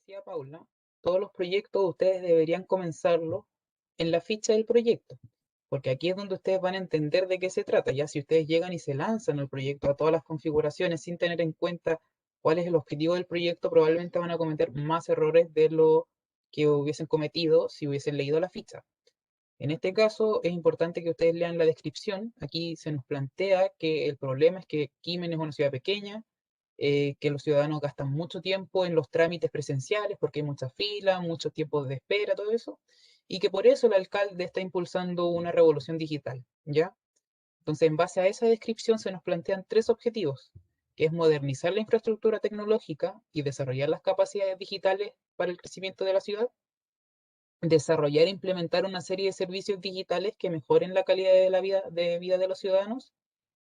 decía Paula, todos los proyectos ustedes deberían comenzarlo en la ficha del proyecto, porque aquí es donde ustedes van a entender de qué se trata. Ya si ustedes llegan y se lanzan el proyecto a todas las configuraciones sin tener en cuenta cuál es el objetivo del proyecto, probablemente van a cometer más errores de lo que hubiesen cometido si hubiesen leído la ficha. En este caso es importante que ustedes lean la descripción. Aquí se nos plantea que el problema es que Quimén es una ciudad pequeña, que los ciudadanos gastan mucho tiempo en los trámites presenciales porque hay mucha fila, mucho tiempo de espera, todo eso, y que por eso el alcalde está impulsando una revolución digital, ¿ya? Entonces, en base a esa descripción se nos plantean tres objetivos, que es modernizar la infraestructura tecnológica y desarrollar las capacidades digitales para el crecimiento de la ciudad, desarrollar e implementar una serie de servicios digitales que mejoren la calidad de vida de los ciudadanos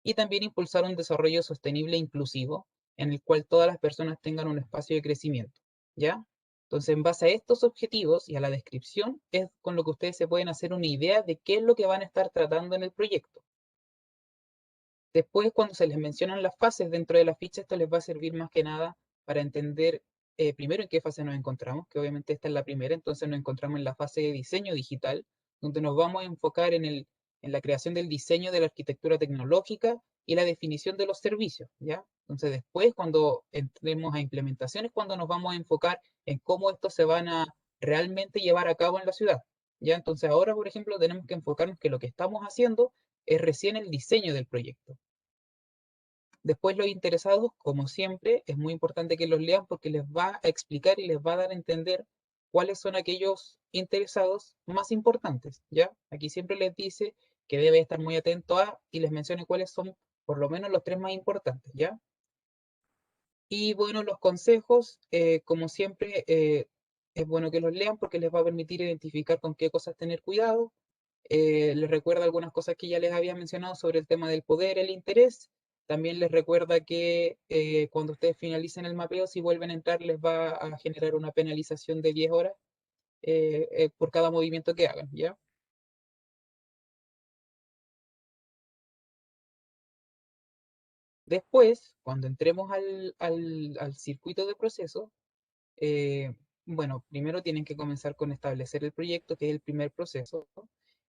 y también impulsar un desarrollo sostenible e inclusivo en el cual todas las personas tengan un espacio de crecimiento, ¿ya? Entonces, en base a estos objetivos y a la descripción, es con lo que ustedes se pueden hacer una idea de qué es lo que van a estar tratando en el proyecto. Después, cuando se les mencionan las fases dentro de la ficha, esto les va a servir más que nada para entender primero en qué fase nos encontramos, que obviamente esta es la primera, entonces nos encontramos en la fase de diseño digital, donde nos vamos a enfocar en la creación del diseño de la arquitectura tecnológica y la definición de los servicios, ¿ya? Entonces después, cuando entremos a implementaciones, cuando nos vamos a enfocar en cómo estos se van a realmente llevar a cabo en la ciudad, ¿ya? Entonces ahora, por ejemplo, tenemos que enfocarnos que lo que estamos haciendo es recién el diseño del proyecto. Después los interesados, como siempre, es muy importante que los lean porque les va a explicar y les va a dar a entender cuáles son aquellos interesados más importantes, ¿ya? Aquí siempre les dice que debe estar muy atento a y les mencione cuáles son por lo menos los tres más importantes, ¿ya? Y bueno, los consejos, como siempre, es bueno que los lean porque les va a permitir identificar con qué cosas tener cuidado. Les recuerda algunas cosas que ya les había mencionado sobre el tema del poder, el interés. También les recuerda que cuando ustedes finalicen el mapeo, si vuelven a entrar, les va a generar una penalización de 10 horas por cada movimiento que hagan, ¿ya? Después, cuando entremos al circuito de proceso, eh, bueno, primero tienen que comenzar con establecer el proyecto, que es el primer proceso.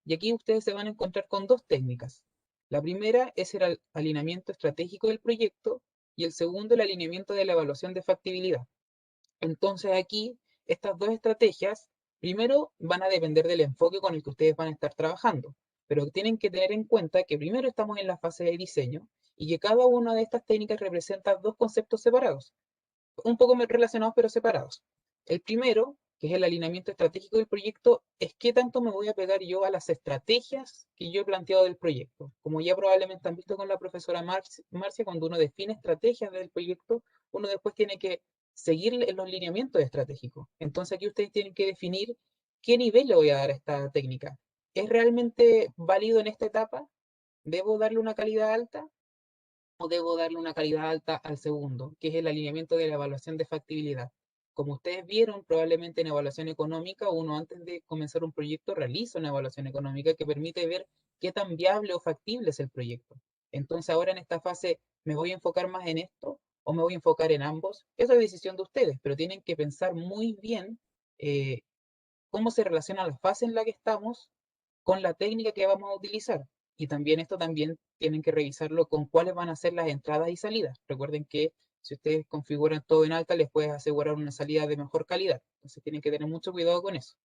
Y aquí ustedes se van a encontrar con dos técnicas. La primera es el alineamiento estratégico del proyecto y el segundo el alineamiento de la evaluación de factibilidad. Entonces aquí, estas dos estrategias, primero van a depender del enfoque con el que ustedes van a estar trabajando, pero tienen que tener en cuenta que primero estamos en la fase de diseño y que cada una de estas técnicas representa dos conceptos separados, un poco relacionados pero separados. El primero, que es el alineamiento estratégico del proyecto, es qué tanto me voy a pegar yo a las estrategias que yo he planteado del proyecto. Como ya probablemente han visto con la profesora Marcia, cuando uno define estrategias del proyecto, uno después tiene que seguir los lineamientos estratégicos. Entonces aquí ustedes tienen que definir qué nivel le voy a dar a esta técnica. ¿Es realmente válido en esta etapa? ¿Debo darle una calidad alta? ¿O debo darle una calidad alta al segundo, que es el alineamiento de la evaluación de factibilidad? Como ustedes vieron, probablemente en evaluación económica, uno antes de comenzar un proyecto realiza una evaluación económica que permite ver qué tan viable o factible es el proyecto. Entonces ahora en esta fase, ¿me voy a enfocar más en esto o me voy a enfocar en ambos? Esa es decisión de ustedes, pero tienen que pensar muy bien eh, cómo se relaciona la fase en la que estamos con la técnica que vamos a utilizar. Y también esto también tienen que revisarlo con cuáles van a ser las entradas y salidas. Recuerden que si ustedes configuran todo en alta, les puedes asegurar una salida de mejor calidad. Entonces tienen que tener mucho cuidado con eso.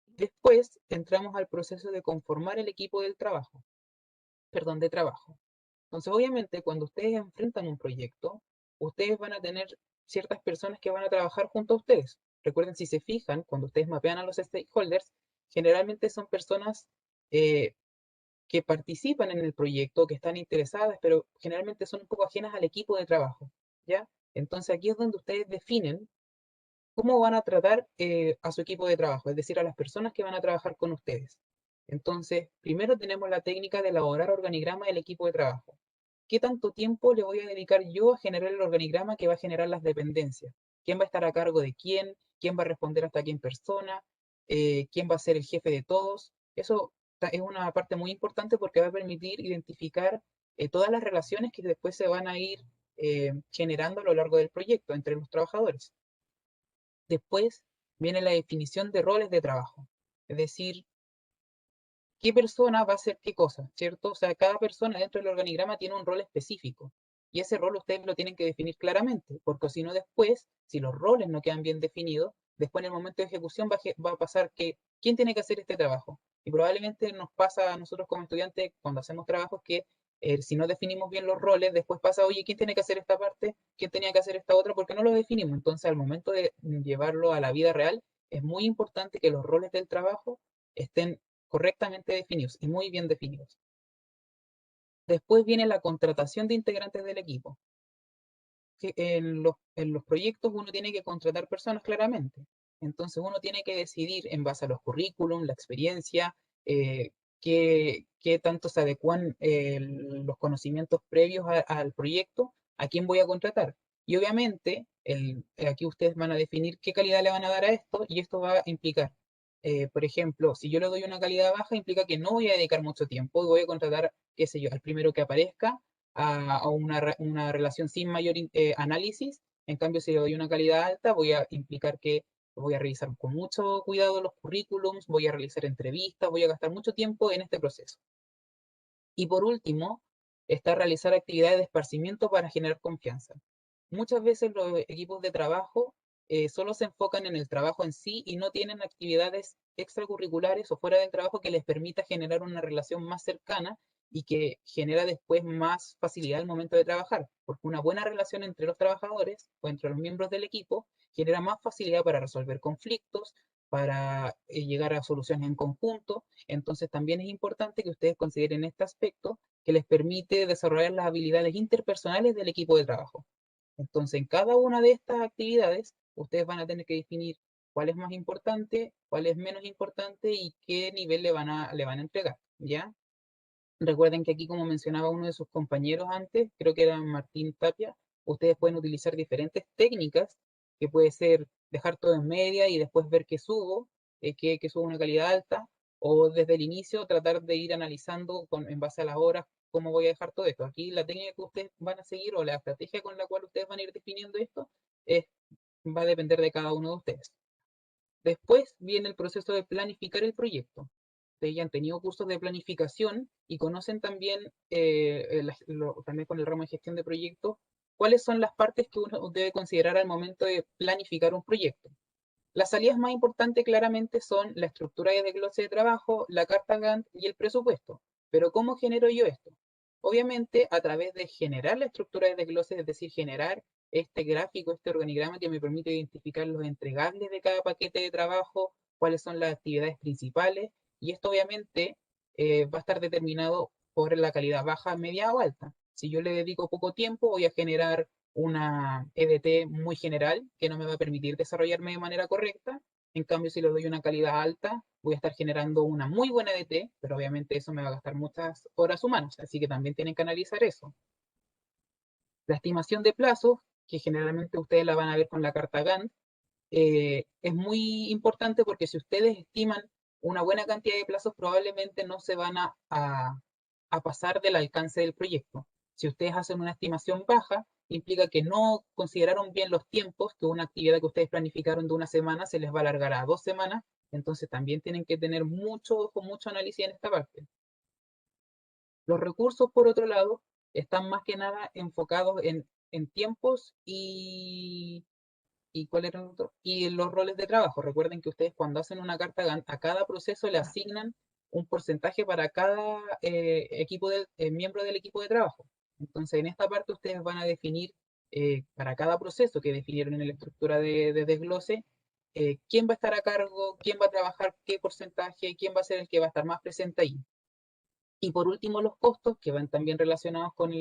Después entramos al proceso de conformar el equipo del trabajo, perdón, de trabajo. Entonces, obviamente, cuando ustedes enfrentan un proyecto, ustedes van a tener ciertas personas que van a trabajar junto a ustedes. Recuerden, si se fijan, cuando ustedes mapean a los stakeholders, generalmente son personas eh, que participan en el proyecto, que están interesadas, pero generalmente son un poco ajenas al equipo de trabajo, ¿ya? Entonces aquí es donde ustedes definen cómo van a tratar a su equipo de trabajo, es decir, a las personas que van a trabajar con ustedes. Entonces, primero tenemos la técnica de elaborar organigrama del equipo de trabajo. ¿Qué tanto tiempo le voy a dedicar yo a generar el organigrama que va a generar las dependencias? ¿Quién va a estar a cargo de quién? ¿Quién va a responder hasta quién persona? ¿Quién va a ser el jefe de todos? Eso es una parte muy importante porque va a permitir identificar todas las relaciones que después se van a ir generando a lo largo del proyecto entre los trabajadores. Después viene la definición de roles de trabajo, es decir, qué persona va a hacer qué cosa, ¿cierto? O sea, cada persona dentro del organigrama tiene un rol específico y ese rol ustedes lo tienen que definir claramente, porque si no después, si los roles no quedan bien definidos, después en el momento de ejecución va a pasar que, ¿quién tiene que hacer este trabajo? Y probablemente nos pasa a nosotros como estudiantes cuando hacemos trabajos que si no definimos bien los roles, después pasa, oye, ¿quién tiene que hacer esta parte? ¿Quién tenía que hacer esta otra? Porque no lo definimos. Entonces, al momento de llevarlo a la vida real, es muy importante que los roles del trabajo estén correctamente definidos y muy bien definidos. Después viene la contratación de integrantes del equipo. Que en los proyectos uno tiene que contratar personas claramente. Entonces uno tiene que decidir en base a los currículum, la experiencia, qué tanto se adecuan los conocimientos previos al proyecto, a quién voy a contratar. Y obviamente aquí ustedes van a definir qué calidad le van a dar a esto y esto va a implicar, por ejemplo, si yo le doy una calidad baja, implica que no voy a dedicar mucho tiempo y voy a contratar, qué sé yo, al primero que aparezca a una relación sin mayor análisis. En cambio, si le doy una calidad alta, voy a implicar que voy a revisar con mucho cuidado los currículums, voy a realizar entrevistas, voy a gastar mucho tiempo en este proceso. Y por último, está realizar actividades de esparcimiento para generar confianza. Muchas veces los equipos de trabajo solo se enfocan en el trabajo en sí y no tienen actividades extracurriculares o fuera del trabajo que les permita generar una relación más cercana y que genera después más facilidad al momento de trabajar, porque una buena relación entre los trabajadores o entre los miembros del equipo genera más facilidad para resolver conflictos, para llegar a soluciones en conjunto. Entonces también es importante que ustedes consideren este aspecto que les permite desarrollar las habilidades interpersonales del equipo de trabajo. Entonces, en cada una de estas actividades, ustedes van a tener que definir cuál es más importante, cuál es menos importante y qué nivel le van a entregar, ¿ya? Recuerden que aquí, como mencionaba uno de sus compañeros antes, creo que era Martín Tapia, ustedes pueden utilizar diferentes técnicas, que puede ser dejar todo en media y después ver qué subo, que subo una calidad alta, o desde el inicio tratar de ir analizando en base a las horas cómo voy a dejar todo esto. Aquí la técnica que ustedes van a seguir o la estrategia con la cual ustedes van a ir definiendo esto es, va a depender de cada uno de ustedes. Después viene el proceso de planificar el proyecto. Ustedes ya han tenido cursos de planificación y conocen también, también con el ramo de gestión de proyectos, cuáles son las partes que uno debe considerar al momento de planificar un proyecto. Las salidas más importantes claramente son la estructura de desglose de trabajo, la carta Gantt y el presupuesto. Pero ¿cómo genero yo esto? Obviamente a través de generar la estructura de desglose, es decir, generar este gráfico, este organigrama que me permite identificar los entregables de cada paquete de trabajo, cuáles son las actividades principales, y esto obviamente va a estar determinado por la calidad baja, media o alta. Si yo le dedico poco tiempo, voy a generar una EDT muy general que no me va a permitir desarrollarme de manera correcta. En cambio, si le doy una calidad alta, voy a estar generando una muy buena EDT, pero obviamente eso me va a gastar muchas horas humanas, así que también tienen que analizar eso. La estimación de plazos, que generalmente ustedes la van a ver con la carta Gantt, es muy importante porque si ustedes estiman una buena cantidad de plazos, probablemente no se van a pasar del alcance del proyecto. Si ustedes hacen una estimación baja, implica que no consideraron bien los tiempos, que una actividad que ustedes planificaron de una semana se les va a alargar a 2 semanas, entonces también tienen que tener mucho ojo, mucho análisis en esta parte. Los recursos, por otro lado, están más que nada enfocados en tiempos ¿y cuál era el otro? Y los roles de trabajo. Recuerden que ustedes cuando hacen una carta Gantt, a cada proceso le asignan un porcentaje para cada miembro del equipo de trabajo. Entonces, en esta parte ustedes van a definir para cada proceso que definieron en la estructura de desglose, quién va a estar a cargo, quién va a trabajar qué porcentaje, quién va a ser el que va a estar más presente ahí. Y por último, los costos, que van también relacionados con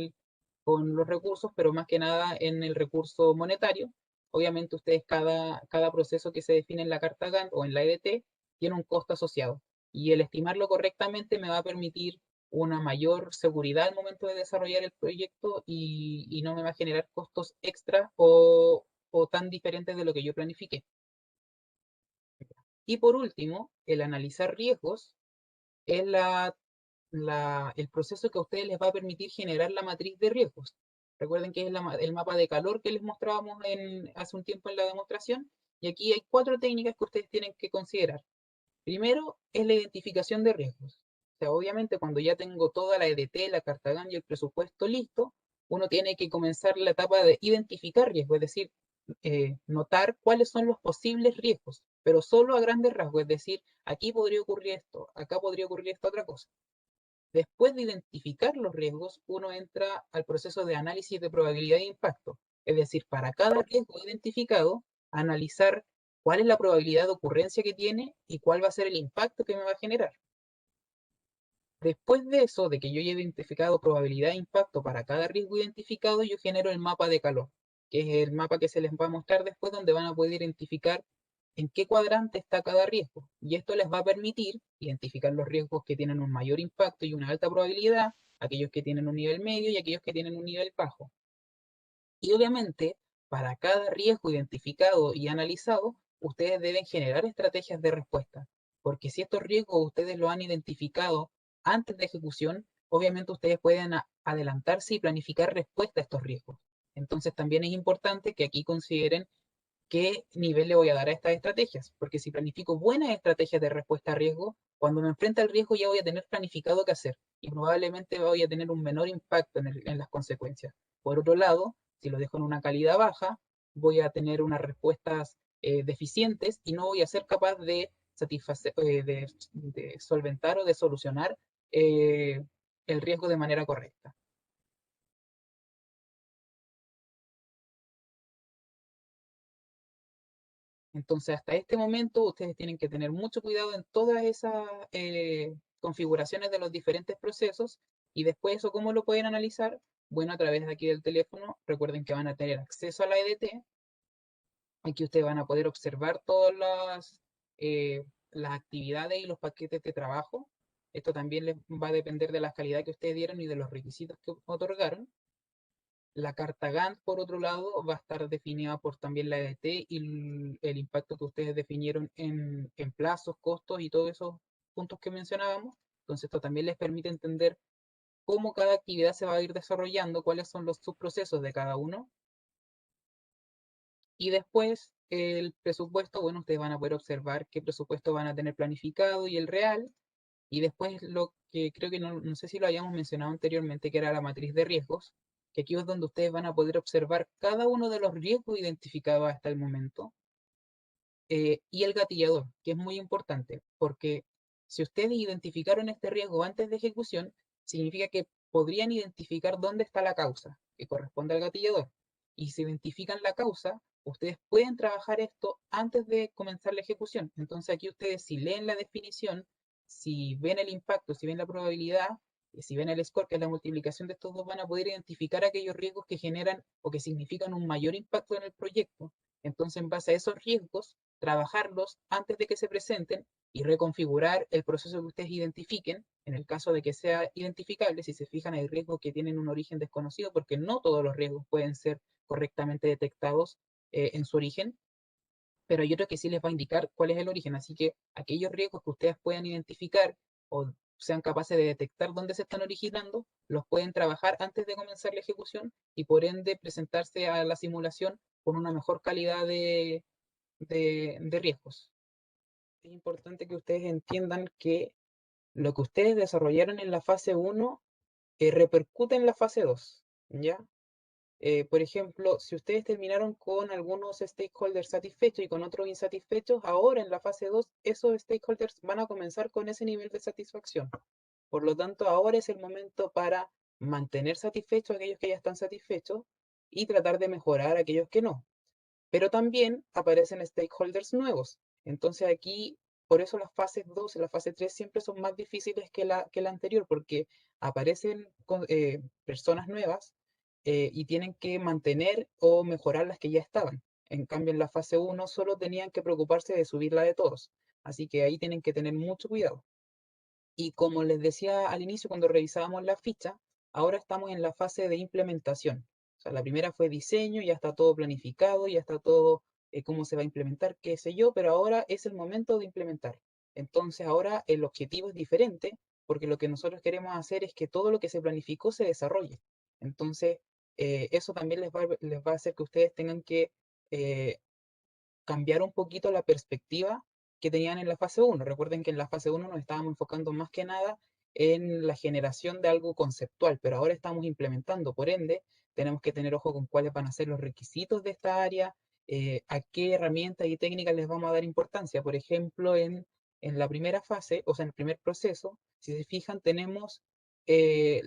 los recursos, pero más que nada en el recurso monetario. Obviamente, ustedes, cada proceso que se define en la carta Gantt o en la EDT, tiene un costo asociado. Y el estimarlo correctamente me va a permitir una mayor seguridad al momento de desarrollar el proyecto y no me va a generar costos extra o tan diferentes de lo que yo planifiqué. Y por último, el analizar riesgos es el proceso que a ustedes les va a permitir generar la matriz de riesgos. Recuerden que es el mapa de calor que les mostrábamos hace un tiempo en la demostración. Y aquí hay 4 técnicas que ustedes tienen que considerar. Primero es la identificación de riesgos. O sea, obviamente cuando ya tengo toda la EDT, la carta GAN y el presupuesto listo, uno tiene que comenzar la etapa de identificar riesgos, es decir, notar cuáles son los posibles riesgos, pero solo a grandes rasgos, es decir, aquí podría ocurrir esto, acá podría ocurrir esta otra cosa. Después de identificar los riesgos, uno entra al proceso de análisis de probabilidad de impacto. Es decir, para cada riesgo identificado, analizar cuál es la probabilidad de ocurrencia que tiene y cuál va a ser el impacto que me va a generar. Después de eso, de que yo haya identificado probabilidad de impacto para cada riesgo identificado, yo genero el mapa de calor, que es el mapa que se les va a mostrar después, donde van a poder identificar en qué cuadrante está cada riesgo. Y esto les va a permitir identificar los riesgos que tienen un mayor impacto y una alta probabilidad, aquellos que tienen un nivel medio y aquellos que tienen un nivel bajo. Y obviamente, para cada riesgo identificado y analizado, ustedes deben generar estrategias de respuesta, porque si estos riesgos ustedes lo han identificado antes de ejecución, obviamente ustedes pueden adelantarse y planificar respuesta a estos riesgos. Entonces también es importante que aquí consideren qué nivel le voy a dar a estas estrategias, porque si planifico buenas estrategias de respuesta a riesgo, cuando me enfrente al riesgo ya voy a tener planificado qué hacer y probablemente voy a tener un menor impacto en las consecuencias. Por otro lado, si lo dejo en una calidad baja, voy a tener unas respuestas deficientes y no voy a ser capaz de satisfacer, de solventar o de solucionar eh, el riesgo de manera correcta. Entonces, hasta este momento, ustedes tienen que tener mucho cuidado en todas esas configuraciones de los diferentes procesos y después eso, ¿cómo lo pueden analizar? Bueno, a través de aquí del teléfono, recuerden que van a tener acceso a la EDT, aquí ustedes van a poder observar todas las actividades y los paquetes de trabajo. Esto también les va a depender de la calidad que ustedes dieron y de los requisitos que otorgaron. La carta Gantt, por otro lado, va a estar definida por también la EDT y el impacto que ustedes definieron en plazos, costos y todos esos puntos que mencionábamos. Entonces, esto también les permite entender cómo cada actividad se va a ir desarrollando, cuáles son los subprocesos de cada uno. Y después, el presupuesto, bueno, ustedes van a poder observar qué presupuesto van a tener planificado y el real. Y después lo que creo que no sé si lo hayamos mencionado anteriormente, que era la matriz de riesgos, que aquí es donde ustedes van a poder observar cada uno de los riesgos identificados hasta el momento y el gatillador, que es muy importante, porque si ustedes identificaron este riesgo antes de ejecución, significa que podrían identificar dónde está la causa, que corresponde al gatillador. Y si identifican la causa, ustedes pueden trabajar esto antes de comenzar la ejecución. Entonces aquí ustedes si leen la definición, si ven el impacto, si ven la probabilidad, si ven el score, que es la multiplicación de estos dos, van a poder identificar aquellos riesgos que generan o que significan un mayor impacto en el proyecto. Entonces, en base a esos riesgos, trabajarlos antes de que se presenten y reconfigurar el proceso que ustedes identifiquen, en el caso de que sea identificable. Si se fijan, hay riesgos que tienen un origen desconocido porque no todos los riesgos pueden ser correctamente detectados en su origen, pero hay otros que sí les va a indicar cuál es el origen. Así que aquellos riesgos que ustedes puedan identificar o sean capaces de detectar dónde se están originando, los pueden trabajar antes de comenzar la ejecución y por ende presentarse a la simulación con una mejor calidad de riesgos. Es importante que ustedes entiendan que lo que ustedes desarrollaron en la fase 1 repercute en la fase 2, ¿ya? Por ejemplo, si ustedes terminaron con algunos stakeholders satisfechos y con otros insatisfechos, ahora en la fase 2 esos stakeholders van a comenzar con ese nivel de satisfacción. Por lo tanto, ahora es el momento para mantener satisfechos a aquellos que ya están satisfechos y tratar de mejorar a aquellos que no. Pero también aparecen stakeholders nuevos. Entonces aquí, por eso las fases 2 y la fase 3 siempre son más difíciles que la anterior, porque aparecen personas nuevas y tienen que mantener o mejorar las que ya estaban. En cambio, en la fase 1 solo tenían que preocuparse de subir la de todos. Así que ahí tienen que tener mucho cuidado. Y como les decía al inicio cuando revisábamos la ficha, ahora estamos en la fase de implementación. O sea, la primera fue diseño, ya está todo planificado, ya está todo cómo se va a implementar, qué sé yo, pero ahora es el momento de implementar. Entonces ahora el objetivo es diferente porque lo que nosotros queremos hacer es que todo lo que se planificó se desarrolle. Entonces, eso también les va a hacer que ustedes tengan que eh, cambiar un poquito la perspectiva que tenían en la fase uno. Recuerden que en la fase uno nos estábamos enfocando más que nada en la generación de algo conceptual, pero ahora estamos implementando, por ende, tenemos que tener ojo con cuáles van a ser los requisitos de esta área, a qué herramientas y técnicas les vamos a dar importancia. Por ejemplo, en la primera fase, o sea, en el primer proceso, si se fijan, tenemos el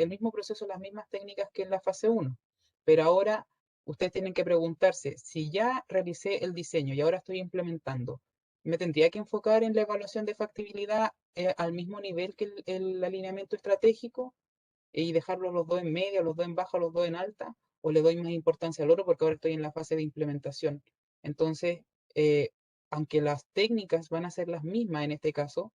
mismo proceso, las mismas técnicas que en la fase uno, pero ahora ustedes tienen que preguntarse, si ya realicé el diseño y ahora estoy implementando, ¿me tendría que enfocar en la evaluación de factibilidad al mismo nivel que el alineamiento estratégico y dejarlos los dos en media, los dos en baja, los dos en alta? ¿O le doy más importancia al otro porque ahora estoy en la fase de implementación? Entonces, eh, aunque las técnicas van a ser las mismas en este caso,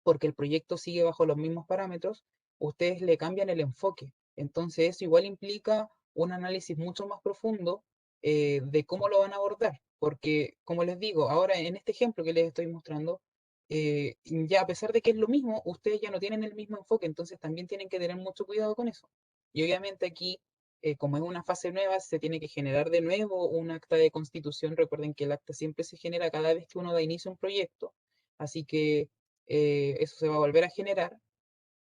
porque el proyecto sigue bajo los mismos parámetros, ustedes le cambian el enfoque. Entonces eso igual implica un análisis mucho más profundo de cómo lo van a abordar. Porque, como les digo, ahora en este ejemplo que les estoy mostrando, ya a pesar de que es lo mismo, ustedes ya no tienen el mismo enfoque, entonces también tienen que tener mucho cuidado con eso. Y obviamente aquí, como es una fase nueva, se tiene que generar de nuevo un acta de constitución. Recuerden que el acta siempre se genera cada vez que uno da inicio a un proyecto. Así que eso se va a volver a generar.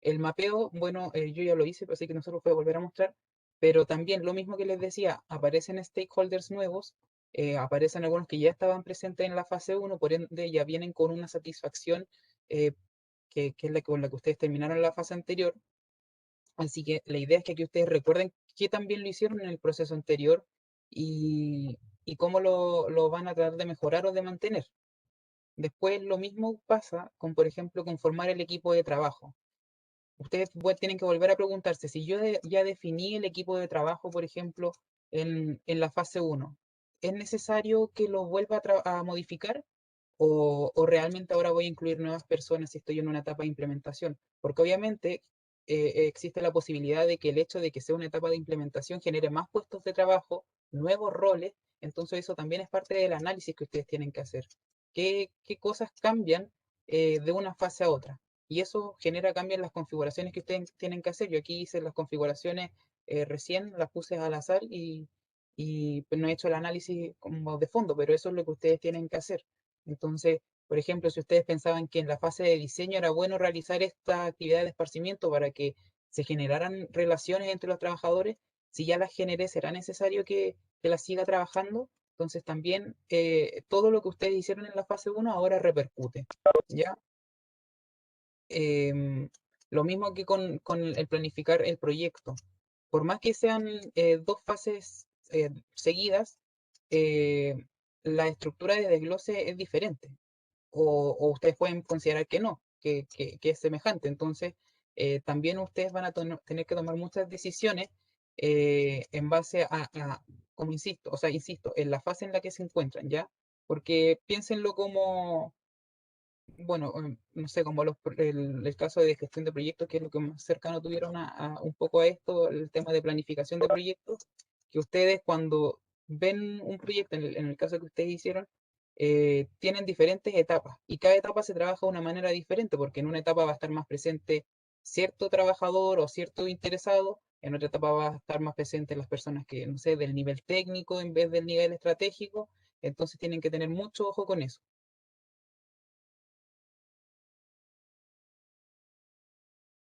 El mapeo, bueno, yo ya lo hice, así que no se lo puedo volver a mostrar, pero también lo mismo que les decía, aparecen stakeholders nuevos, aparecen algunos que ya estaban presentes en la fase uno, por ende ya vienen con una satisfacción eh, que es con la que ustedes terminaron la fase anterior. Así que la idea es que aquí ustedes recuerden qué también lo hicieron en el proceso anterior y cómo lo van a tratar de mejorar o de mantener. Después lo mismo pasa con, por ejemplo, conformar el equipo de trabajo. Ustedes tienen que volver a preguntarse, si yo ya definí el equipo de trabajo, por ejemplo, en la fase uno, ¿es necesario que lo vuelva a modificar? O realmente ahora voy a incluir nuevas personas si estoy en una etapa de implementación? Porque obviamente existe la posibilidad de que el hecho de que sea una etapa de implementación genere más puestos de trabajo, nuevos roles, entonces eso también es parte del análisis que ustedes tienen que hacer. ¿Qué cosas cambian de una fase a otra? Y eso genera cambios en las configuraciones que ustedes tienen que hacer. Yo aquí hice las configuraciones recién, las puse al azar y pues no he hecho el análisis como de fondo, pero eso es lo que ustedes tienen que hacer. Entonces, por ejemplo, si ustedes pensaban que en la fase de diseño era bueno realizar esta actividad de esparcimiento para que se generaran relaciones entre los trabajadores, si ya las generé, ¿será necesario que las siga trabajando? Entonces también todo lo que ustedes hicieron en la fase uno ahora repercute, ¿ya? Em, lo mismo que con el planificar el proyecto. Por más que sean dos fases seguidas, eh, la estructura de desglose es diferente. O ustedes pueden considerar que no, que es semejante. Entonces, también ustedes van a tener que tomar muchas decisiones en base como insisto, o sea, insisto, en la fase en la que se encuentran, ¿ya? Porque piénsenlo como bueno, no sé, como el caso de gestión de proyectos, que es lo que más cercano tuvieron a un poco a esto, el tema de planificación de proyectos, que ustedes cuando ven un proyecto, en el caso que ustedes hicieron, tienen diferentes etapas y cada etapa se trabaja de una manera diferente, porque en una etapa va a estar más presente cierto trabajador o cierto interesado, en otra etapa va a estar más presente las personas que, no sé, del nivel técnico en vez del nivel estratégico, entonces tienen que tener mucho ojo con eso.